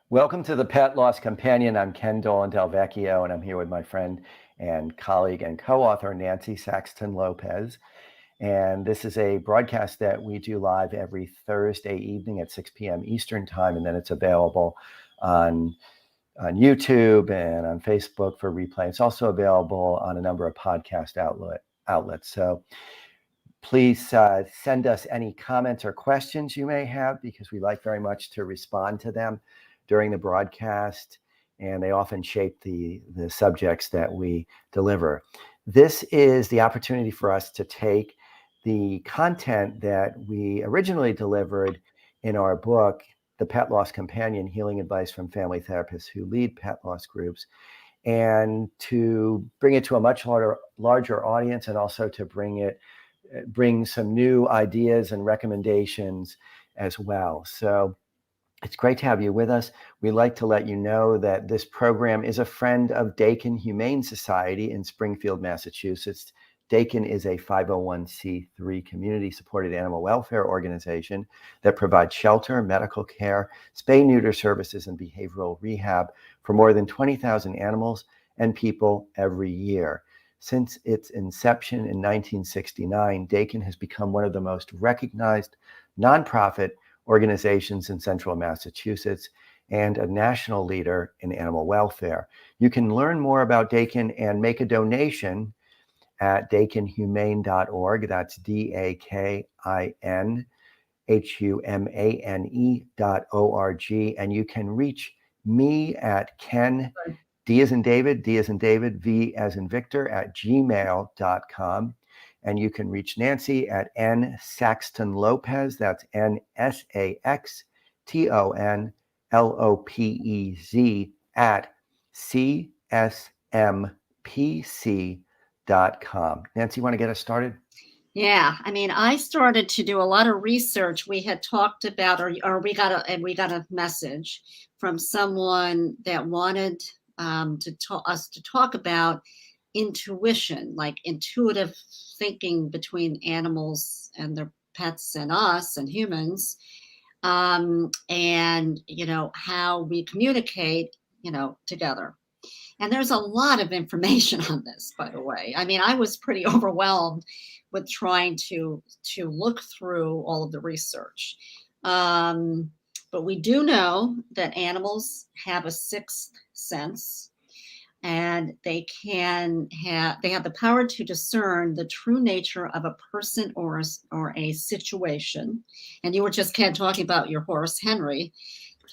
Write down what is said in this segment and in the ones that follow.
Welcome to the Pet Loss Companion. I'm Ken Dolan-Del Vecchio, and I'm here with my friend and colleague and co-author Nancy Saxton-Lopez. And this is a broadcast that we do live every Thursday evening at 6 p.m. Eastern Time, and then it's available on YouTube and on Facebook for replay. It's also available on a number of podcast outlets. So please send us any comments or questions you may have, because we like very much to respond to them during the broadcast, and they often shape the subjects that we deliver. This is the opportunity for us to take the content that we originally delivered in our book, The Pet Loss Companion, Healing Advice from Family Therapists Who Lead Pet Loss Groups, and to bring it to a much larger audience, and also to bring some new ideas and recommendations as well. So it's great to have you with us. We'd like to let you know that this program is a friend of Dakin Humane Society in Springfield, Massachusetts. Dakin is a 501c3 community-supported animal welfare organization that provides shelter, medical care, spay-neuter services, and behavioral rehab for more than 20,000 animals and people every year. Since its inception in 1969, Dakin has become one of the most recognized nonprofit organizations in central Massachusetts and a national leader in animal welfare. You can learn more about Dakin and make a donation at dakinhumane.org. That's DAKINHUMANE.org. And you can reach me at Ken, D as in David, V as in Victor, at gmail.com. And you can reach Nancy at nsaxtonlopez. That's nsaxtonlopez at csmpc.com. Nancy, you want to get us started? Yeah, I mean, I started to do a lot of research. We had talked about, or we got a message from someone that wanted us to talk about intuition, like intuitive thinking between animals and their pets and us and humans, and how we communicate, together. And there's a lot of information on this, by the way. I mean, I was pretty overwhelmed with trying to look through all of the research. But we do know that animals have a sixth sense, and they have the power to discern the true nature of a person or a situation. And you were just talking about your horse Henry,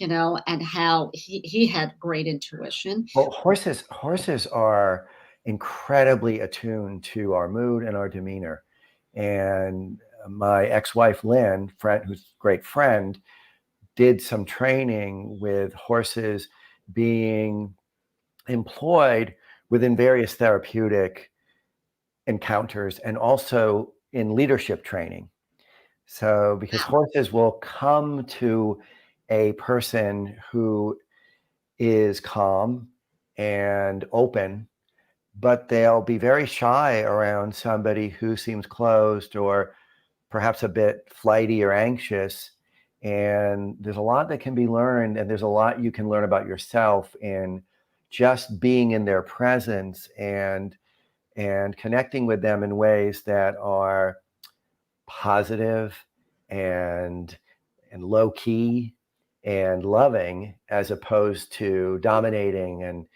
and how he had great intuition. Well, horses are incredibly attuned to our mood and our demeanor. And my ex-wife, Lynn, who's a great friend, did some training with horses being employed within various therapeutic encounters and also in leadership training. So, because horses will come to a person who is calm and open, but they'll be very shy around somebody who seems closed or perhaps a bit flighty or anxious. And there's a lot that can be learned, and there's a lot you can learn about yourself in just being in their presence and connecting with them in ways that are positive and low key and loving, as opposed to dominating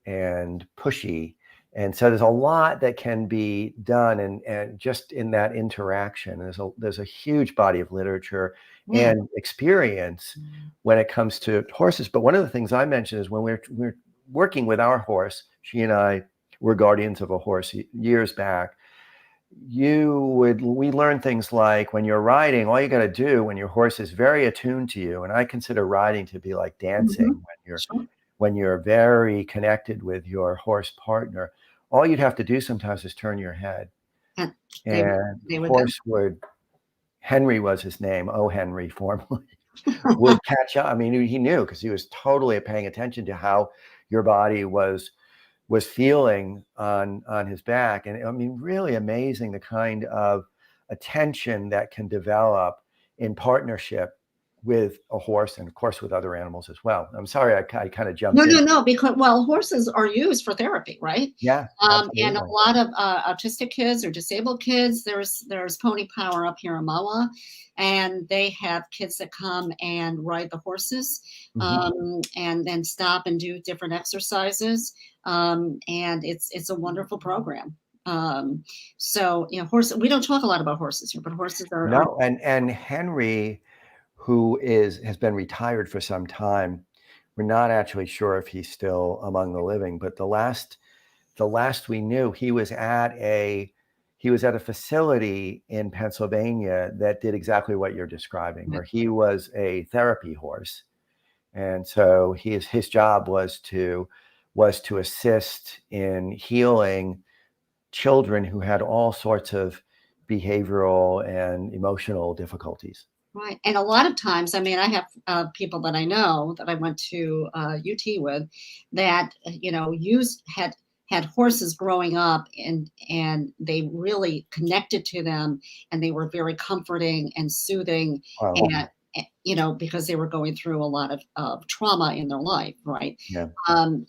and pushy. And so there's a lot that can be done and just in that interaction. There's a huge body of literature and experience when it comes to horses. But one of the things I mentioned is when we're working with our horse, she and I were guardians of a horse years back. We learn things like when you're riding, all you got to do when your horse is very attuned to you, and I consider riding to be like dancing. When you're very connected with your horse partner, all you'd have to do sometimes is turn your head, and the horse Henry was his name, O. Henry formerly, would catch up. I mean, he knew, because he was totally paying attention to how your body was feeling on his back. And I mean, really amazing the kind of attention that can develop in partnership with a horse and of course with other animals as well. I'm sorry, I kind of jumped in. No, because, well, horses are used for therapy, right? Yeah, And a absolutely. lot of autistic kids or disabled kids, there's Pony Power up here in Mawa, and they have kids that come and ride the horses, and then stop and do different exercises, and it's a wonderful program. So, you know, we don't talk a lot about horses here, but horses are No, and Henry, who has been retired for some time, we're not actually sure if he's still among the living, but the last we knew, he was at a facility in Pennsylvania that did exactly what you're describing, where he was a therapy horse. And so his job was to assist in healing children who had all sorts of behavioral and emotional difficulties. Right. And a lot of times, I mean, I have people that I know that I went to UT with that, you know, had horses growing up, and they really connected to them, and they were very comforting and soothing, Wow. and you know, because they were going through a lot of trauma in their life, right? Yeah.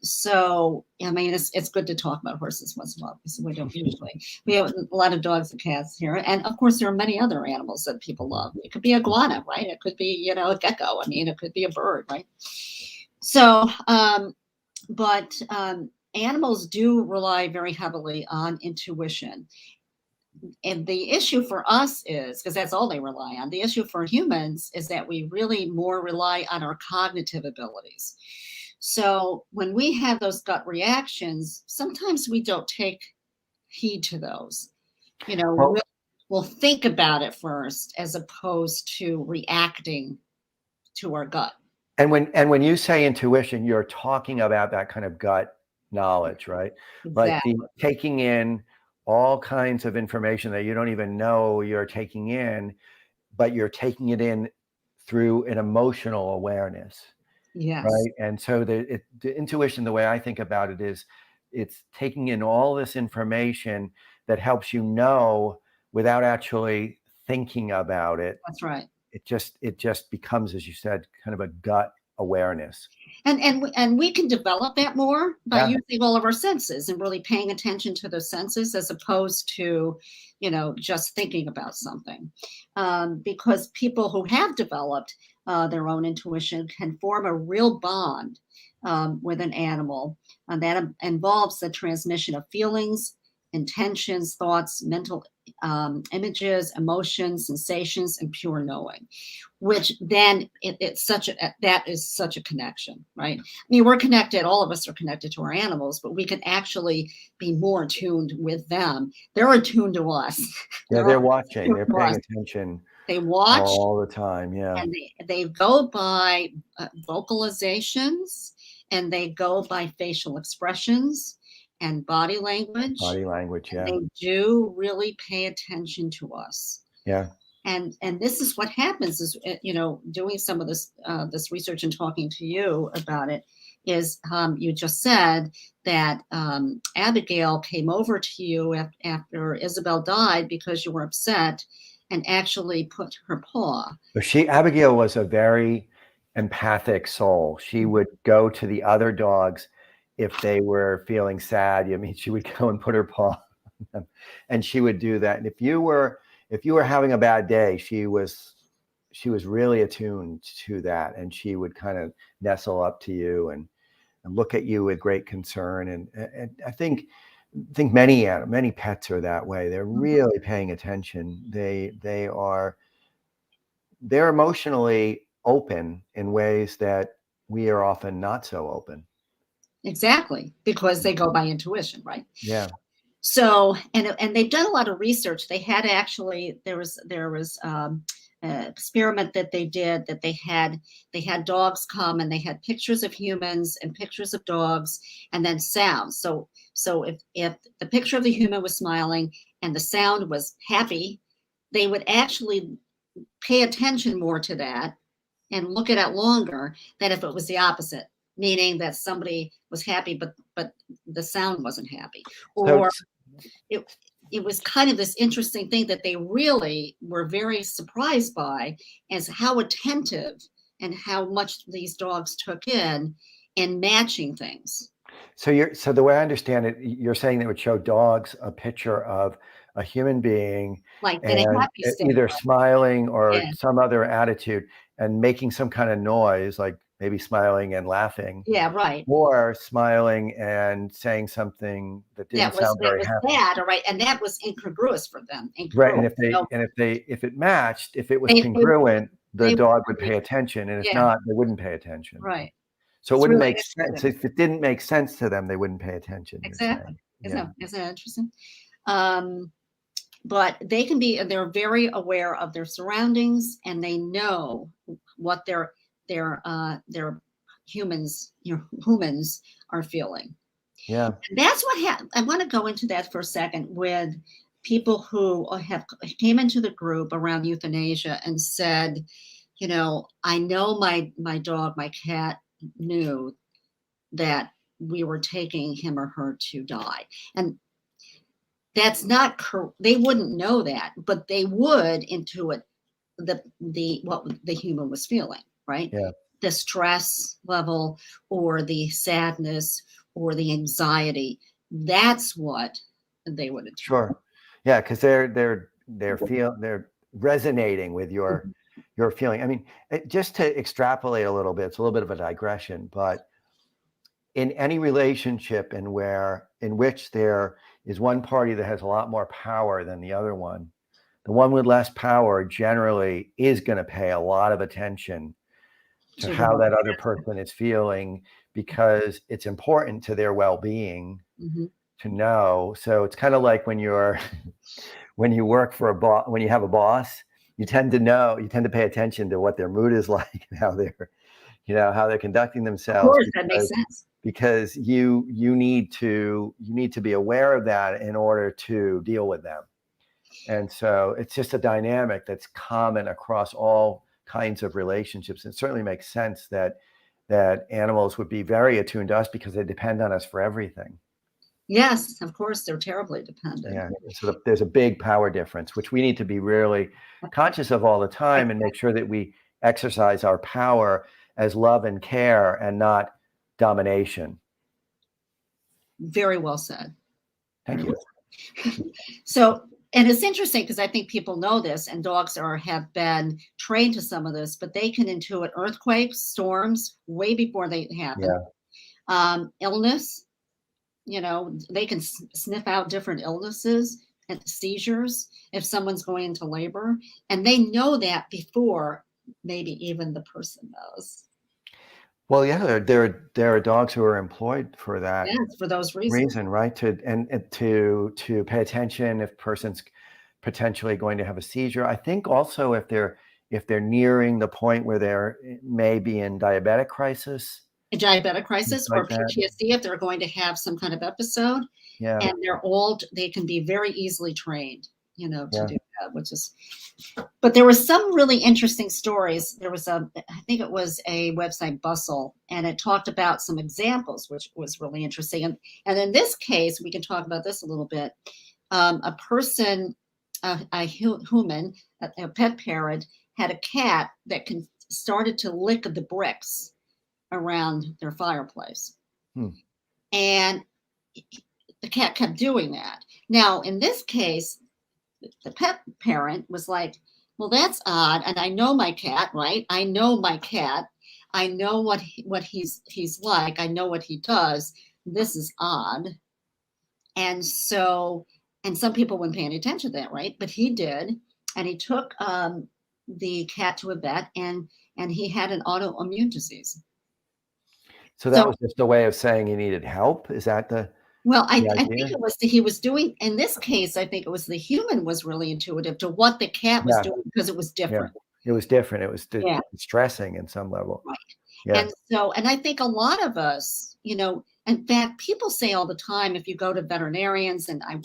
So I mean, it's good to talk about horses once in a while, because we don't usually. We have a lot of dogs and cats here, and of course there are many other animals that people love. It could be a iguana, right? It could be, you know, a gecko. I mean, it could be a bird, right? So, but animals do rely very heavily on intuition. And the issue for us is, because that's all they rely on, the issue for humans is that we really more rely on our cognitive abilities. So when we have those gut reactions, sometimes we don't take heed to those. You know, Well, we'll think about it first as opposed to reacting to our gut. and when you say intuition, you're talking about that kind of gut knowledge, right? Like Exactly. taking in all kinds of information that you don't even know you're taking in, but you're taking it in through an emotional awareness, Yes. right? And so the intuition, the way I think about it is, it's taking in all this information that helps you know without actually thinking about it. That's right. It just becomes, as you said, kind of a gut awareness. And we can develop that more by Yeah. using all of our senses and really paying attention to those senses, as opposed to, you know, just thinking about something. Because people who have developed their own intuition can form a real bond with an animal, and that involves the transmission of feelings, intentions, thoughts, mental images, emotions, sensations, and pure knowing, which then that is such a connection, right? I mean, we're connected, all of us are connected to our animals, but we can actually be more attuned with them. They're attuned to us. Yeah, they're watching, they're To paying us. attention They watch, all the time. Yeah. and they go by vocalizations, and they go by facial expressions and body language. Body language. And Yeah. they do really pay attention to us. Yeah. And this is what happens is, you know, doing some of this research and talking to you about it, is you just said that Abigail came over to you after Isabel died because you were upset, and actually put her paw. But Abigail was a very empathic soul. She would go to the other dogs if they were feeling sad. I mean, she would go and put her paw on them, and she would do that. And if you were having a bad day, she was really attuned to that, and she would kind of nestle up to you and look at you with great concern. And I think many pets are that way. They're really paying attention. They're emotionally open in ways that we are often not so open. Exactly, because they go by intuition, right? Yeah. So, and they've done a lot of research. They had actually, there was an experiment that they did, that they had dogs come, and they had pictures of humans and pictures of dogs, and then sounds. So if the picture of the human was smiling and the sound was happy, they would actually pay attention more to that and look at it longer than if it was the opposite, meaning that somebody was happy, but the sound wasn't happy, or So it, it was kind of this interesting thing that they really were very surprised by, as how attentive and how much these dogs took in matching things. So the way I understand it, you're saying they would show dogs a picture of a human being Like in a and happy state. either smiling or Yeah. some other attitude and making some kind of noise, like maybe smiling and laughing, Yeah, right. or smiling and saying something that didn't sound very happy. Sad, all right, and that was incongruous for them. Right, and Incongruous. if it matched, if it was They congruent, the they dog would pay attention, and if Yeah. not, they wouldn't pay attention. Right. So it It's wouldn't really make sense. interesting. If it didn't make sense to them, they wouldn't pay attention, you're Exactly. saying. Yeah. Isn't that interesting? But they're very aware of their surroundings, and they know what their humans are feeling. Yeah. And that's what happened. I want to go into that for a second with people who came into the group around euthanasia and said, I know my dog, my cat knew that we were taking him or her to die. And that's not they wouldn't know that, but they would intuit what the human was feeling, right? Yeah. The stress level or the sadness or the anxiety. That's what they would intuit. Sure. Yeah, because they're resonating with your feeling. I mean, just to extrapolate a little bit, it's a little bit of a digression, but in any relationship in which there is one party that has a lot more power than the other one, the one with less power generally is going to pay a lot of attention to how that other person is feeling, because it's important to their well-being to know. So it's kind of like when you work for when you have a boss, you tend to pay attention to what their mood is like and how they're conducting themselves. Of course, that makes sense. Because you need to be aware of that in order to deal with them. And so it's just a dynamic that's common across all kinds of relationships. It certainly makes sense that animals would be very attuned to us because they depend on us for everything. Yes, of course, they're terribly dependent. Yeah, so there's a big power difference, which we need to be really conscious of all the time and make sure that we exercise our power as love and care and not domination. Very well said. Thank you. So, and it's interesting because I think people know this, and dogs have been trained to some of this, but they can intuit earthquakes, storms way before they happen. Yeah. Illness, they can sniff out different illnesses and seizures if someone's going into labor, and they know that before maybe even the person knows. Well, yeah, there are dogs who are employed for that. Yes, for those reasons. Right? To pay attention if person's potentially going to have a seizure. I think also if they're nearing the point where they're maybe in diabetic crisis. A diabetic crisis like or PTSD, if they're going to have some kind of episode. Yeah. And they can be very easily trained, to do that, but there were some really interesting stories. There was I think it was a website, Bustle, and it talked about some examples, which was really interesting. And in this case, we can talk about this a little bit. A person, a human, a pet parrot, had a cat that started to lick the bricks around their fireplace. And the cat kept doing that. Now, in this case, the pet parent was like, well, that's odd. And I know my cat, right? I know my cat. I know what he's like. I know what he does. This is odd. And so, and some people wouldn't pay any attention to that, right? But he did. And he took the cat to a vet, and he had an autoimmune disease. So that was just a way of saying he needed help? Is that the... Well, I think it was he was doing, in this case, I think it was the human was really intuitive to what the cat was doing because it was different. Yeah. It was different. It was distressing in some level. Right. Yeah. And I think a lot of us, in fact, people say all the time, if you go to veterinarians, and I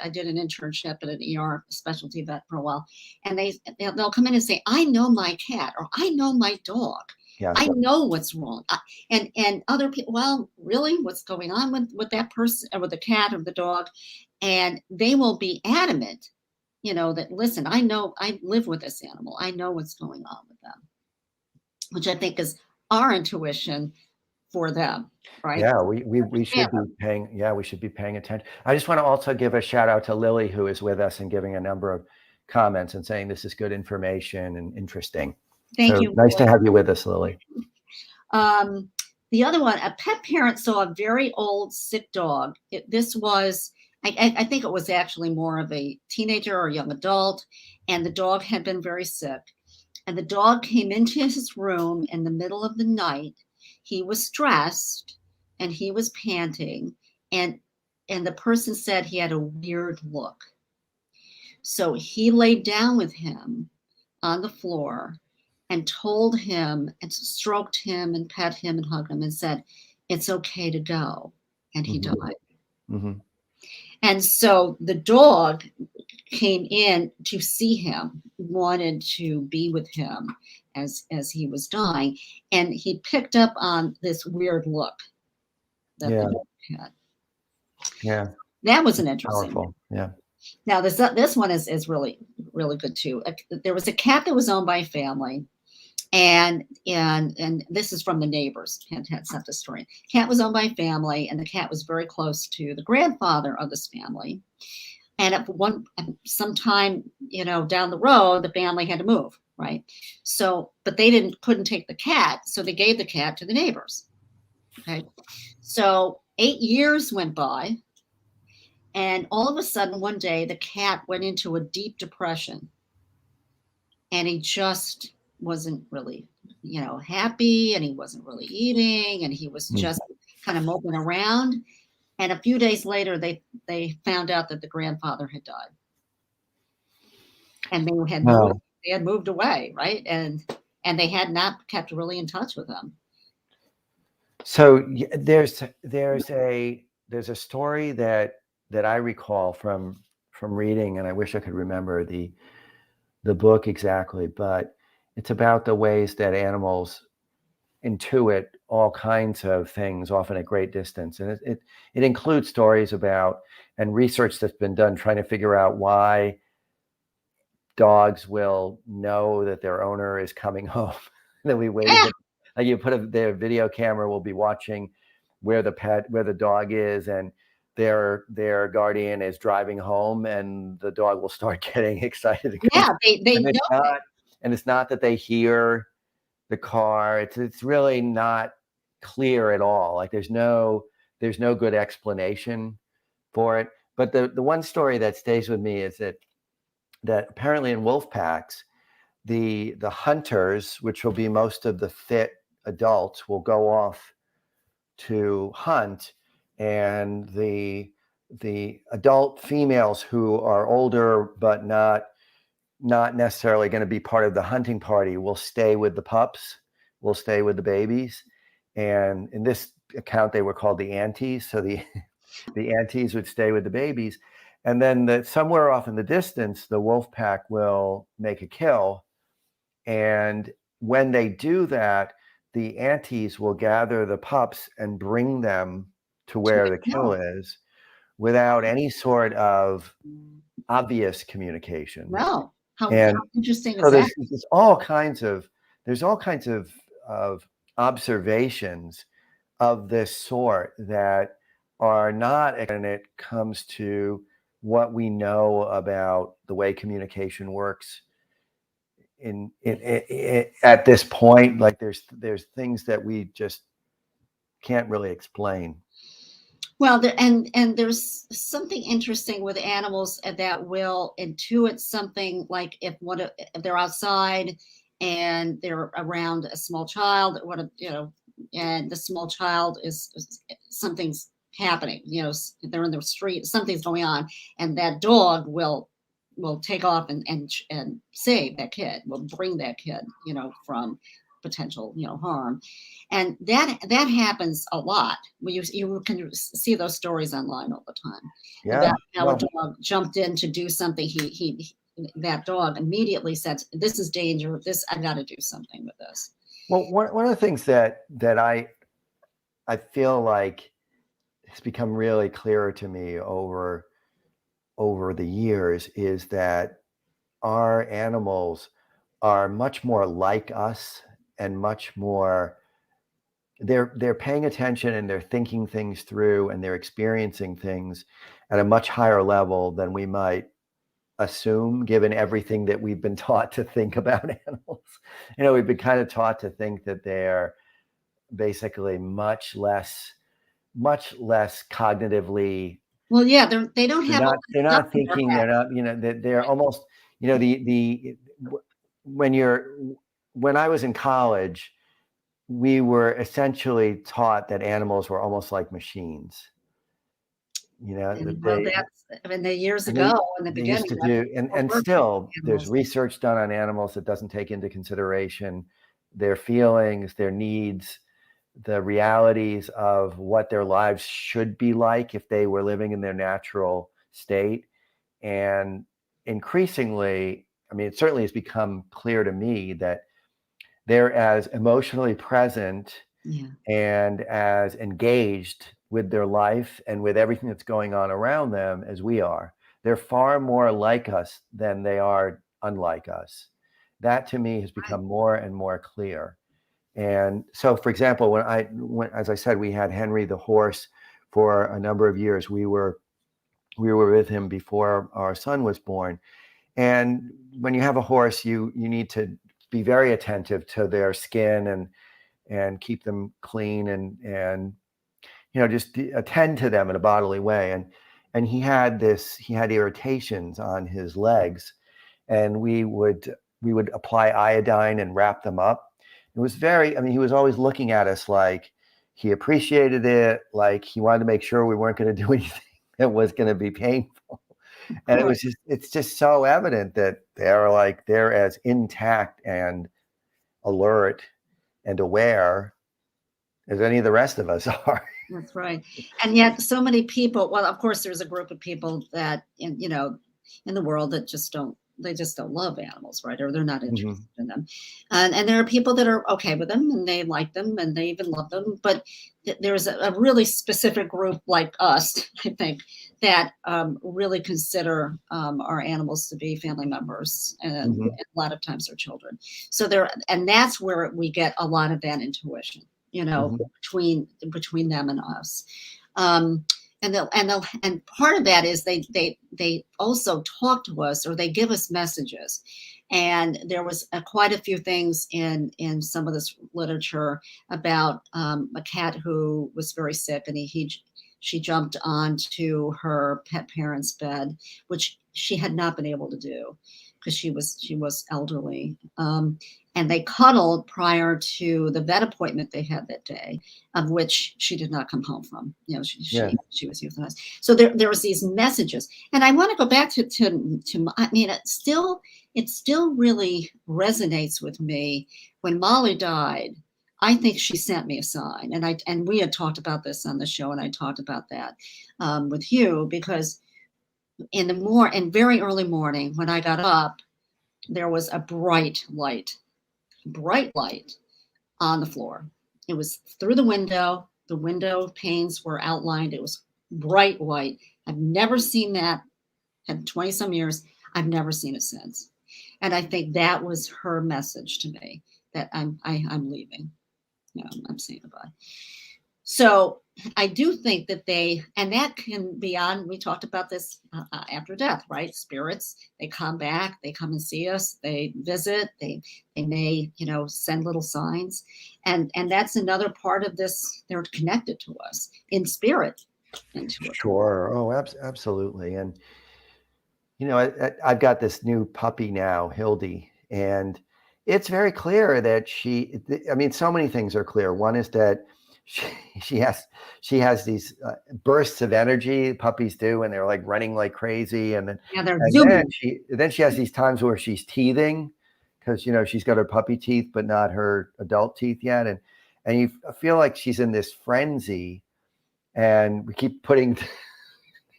did an internship at an ER specialty vet for a while, and they'll come in and say, I know my cat, or I know my dog. Yeah. I know what's wrong. And other people, well, really, what's going on with that person or with the cat or the dog? and they will be adamant, that, listen, I know, I live with this animal. I know what's going on with them, which I think is our intuition for them, right? Yeah, we should be paying. Yeah, we should be paying attention. I just want to also give a shout out to Lily, who is with us and giving a number of comments and saying this is good information and interesting. Thank So you. nice to have you with us, Lily. The other one, a pet parent saw a very old sick dog. This was, I think it was actually more of a teenager or young adult, and the dog had been very sick. And the dog came into his room in the middle of the night. He was stressed and he was panting, and the person said he had a weird look. So he laid down with him on the floor and told him and stroked him and pet him and hugged him and said, "It's okay to go." And he Mhm. died. Mhm. And so the dog came in to see him, wanted to be with him as he was dying, and he picked up on this weird look that Yeah, the dog had. yeah, That was an interesting one. powerful. Yeah. Now this one is really good too. There was a cat that was owned by a family, and this is from the neighbors had sent the story. Cat was owned by a family, and the cat was very close to the grandfather of this family. And at sometime, down the road, the family had to move, right? So, but they couldn't take the cat, so they gave the cat to the neighbors. Okay. So 8 years went by, and all of a sudden one day the cat went into a deep depression, and he just wasn't really, happy, and he wasn't really eating, and he was just kind of moping around. And a few days later, they found out that the grandfather had died, and Wow. they had moved away, right? And they had not kept really in touch with him. So there's a story that I recall from reading, and I wish I could remember the book exactly, but it's about the ways that animals intuit all kinds of things, often at great distance. And it includes stories about and research that's been done trying to figure out why dogs will know that their owner is coming home. Then we wave Yeah. it. Like you put their video camera will be watching where the dog is, and their guardian is driving home, and the dog will start getting excited to come. Yeah, they And know it. it's not that they hear the car. It's really not clear at all. Like there's no good explanation for it. But the one story that stays with me is that apparently in wolf packs, the hunters, which will be most of the fit adults, will go off to hunt, and the adult females who are older but not necessarily going to be part of the hunting party will stay with the pups, will stay with the babies. And in this account, they were called the aunties. So the aunties would stay with the babies. And then somewhere off in the distance, the wolf pack will make a kill. And when they do that, the aunties will gather the pups and bring them to where the kill is without any sort of obvious communication. No. How And interesting so is that? there's all kinds of observations of this sort that are not, and it comes to what we know about the way communication works in at this point. Like there's things that we just can't really explain. Well, and there's something interesting with animals that will intuit something, like if they're outside and they're around a small child, and the small child is something's happening, they're in the street, something's going on, and that dog will take off and save that kid, will bring that kid, from potential, harm. And that happens a lot. You can see those stories online all the time Yeah. about how a Well, dog jumped in to do something. That dog immediately said, "This is danger. I've got to do something with this." well, one of the things that I feel like has become really clearer to me over over the years is that our animals are much more like us and much more they're paying attention and they're thinking things through and they're experiencing things at a much higher level than we might assume, given everything that we've been taught to think about animals. We've been kind of taught to think that they're basically much less cognitively. Well, yeah, they don't They're have all not that they're stuff not in their thinking, head. they're almost, the when you're when I was in college, we were essentially taught that animals were almost like machines. That And well, the years ago in the they used beginning, to that's do, what and we're still there's animals. research done on animals that doesn't take into consideration their feelings, their needs, the realities of what their lives should be like if they were living in their natural state. And increasingly, it certainly has become clear to me that they're as emotionally present Yeah. and as engaged with their life and with everything that's going on around them as we are. They're far more like us than they are unlike us. That to me has become more and more clear. And so, for example, as I said, we had Henry the horse for a number of years. We were with him before our son was born. And when you have a horse, you need to be very attentive to their skin and keep them clean and just attend to them in a bodily way. And he had irritations on his legs, and we would apply iodine and wrap them up. It was he was always looking at us like he appreciated it, like he wanted to make sure we weren't going to do anything that was going to be painful. And it's just so evident that they're as intact and alert and aware as any of the rest of us are. That's right. And yet so many people, well, of course, there's a group of people that in the world that just don't love animals, right? Or they're not interested in them. And there are people that are okay with them and they like them and they even love them. But there's a really specific group like us, I think, that really consider our animals to be family members, and a lot of times they're children. So and that's where we get a lot of that intuition, between them and us. And part of that is they also talk to us, or they give us messages. And there was quite a few things in some of this literature about a cat who was very sick, and she jumped onto her pet parent's bed, which she had not been able to do because she was elderly. And they cuddled prior to the vet appointment they had that day, of which she did not come home from. She was euthanized. So there was these messages, and I want to go back to it still really resonates with me. When Molly died, I think she sent me a sign, and we had talked about this on the show, and I talked about that with you, because in very early morning when I got up, there was a bright light on the floor. It was through the window. The window panes were outlined. It was bright white. I've never seen that. Had 20 some years. I've never seen it since. And I think that was her message to me, that I'm leaving. I'm saying goodbye. So I do think that and that can be on, we talked about this after death, right? Spirits, they come back, they come and see us, they visit, they may, send little signs. And that's another part of this. They're connected to us in spirit. Sure. Oh, absolutely. And, I've got this new puppy now, Hildy, and it's very clear that so many things are clear. One is that she has these bursts of energy puppies do, and they're like running like crazy. And then she has these times where she's teething because she's got her puppy teeth but not her adult teeth yet, and you feel like she's in this frenzy, and we keep putting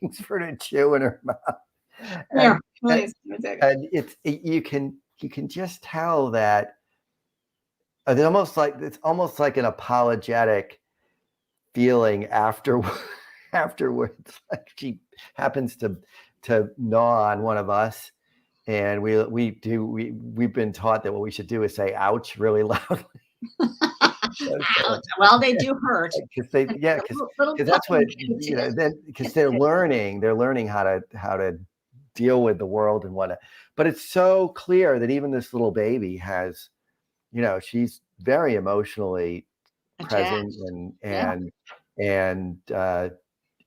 things for her to chew in her mouth. And you can just tell that it's almost like an apologetic feeling afterwards, like she happens to to gnaw on one of us, and we've been taught that what we should do is say "ouch" really loudly. Ouch. Well, they do hurt. Because that's what then because they're learning how to deal with the world and whatnot. But it's so clear that even this little baby has, she's very emotionally present and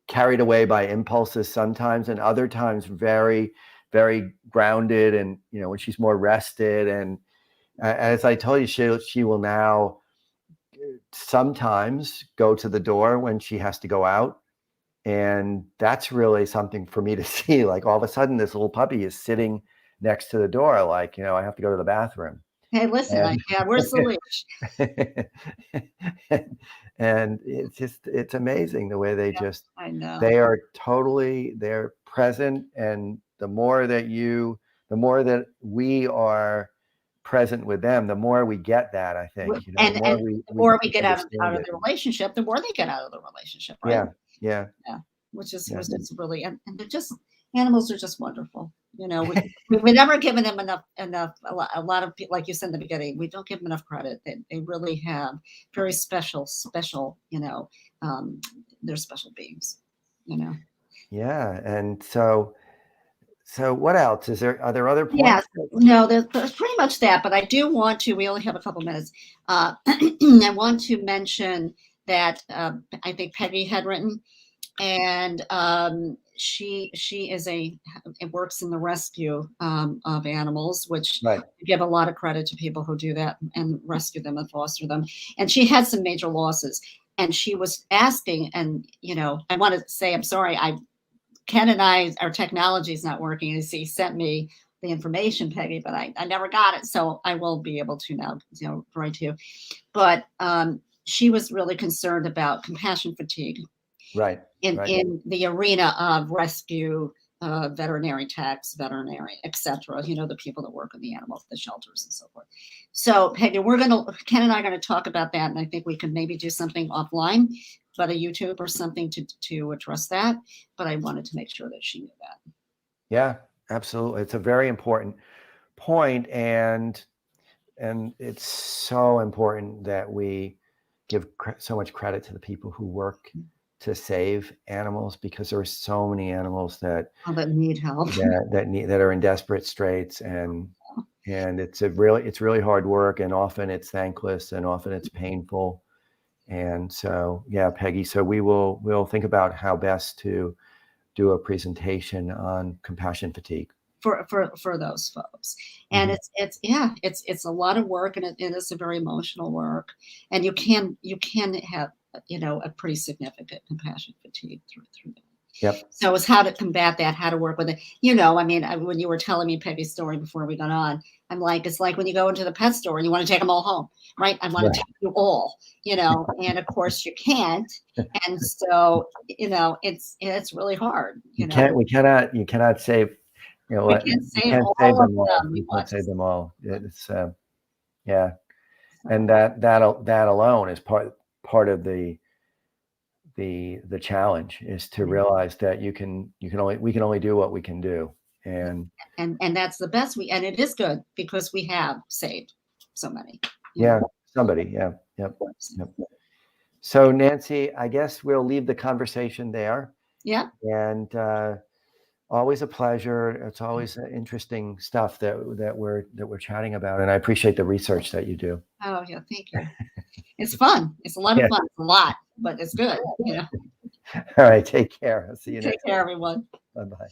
carried away by impulses sometimes, and other times very, very grounded. And when she's more rested, and as I told you, she will now sometimes go to the door when she has to go out. And that's really something for me to see. Like all of a sudden, this little puppy is sitting next to the door, like, I have to go to the bathroom. Hey, listen, where's the leash? And it's amazing the way they I know. They're present. And the more that we are present with them, the more we get that, I think. And the more we get out of the relationship, the more they get out of the relationship, right? Yeah. Which is really, and they're just, animals are just wonderful. We've never given them enough. A lot of people, like you said in the beginning, we don't give them enough credit. They really have very special. They're special beings. Yeah, and so what else is there? Are there other points? Yeah, no, there's pretty much that. But I do want to. We only have a couple minutes. I want to mention that I think Peggy had written, and she works in the rescue of animals, which I give a lot of credit to people who do that and rescue them and foster them. And she had some major losses, and she was asking, and I want to say I'm sorry. Ken and our technology is not working. As he sent me the information, Peggy, but I never got it, so I will be able to now write to you. But she was really concerned about compassion fatigue. Right. In the arena of rescue, veterinary techs, etc. The people that work in the animal, the shelters and so forth. So Peggy, Ken and I are going to talk about that, and I think we can maybe do something offline, but a YouTube or something to address that. But I wanted to make sure that she knew that. Yeah, absolutely. It's a very important point, and it's so important that we give so much credit to the people who work to save animals, because there are so many animals that need help, that are in desperate straits, and it's really hard work, and often it's thankless, and often it's painful. And so, yeah, Peggy, so we'll think about how best to do a presentation on compassion fatigue for those folks. And it's a lot of work, and it is a very emotional work, and you can have a pretty significant compassion fatigue through that. Yep. So it's how to combat that, how to work with it. When you were telling me Peggy's story before we got on, I'm like, it's like when you go into the pet store and you want to take them all home, right? I want to take you all, and of course you can't. And so, it's really hard. You cannot save, we can't save them all. You can't save them all. It's, and that alone is part of the challenge, is to realize that we can only do what we can do, and that's the best and it is good, because we have saved so many. Somebody. Yep. So Nancy, I guess we'll leave the conversation there. Yeah. And always a pleasure. It's always interesting stuff that we're chatting about, and I appreciate the research that you do. Oh yeah, thank you. It's fun. It's a lot of fun. It's a lot, but it's good. All right, take care. I'll see you next time. Take care, everyone. Bye-bye.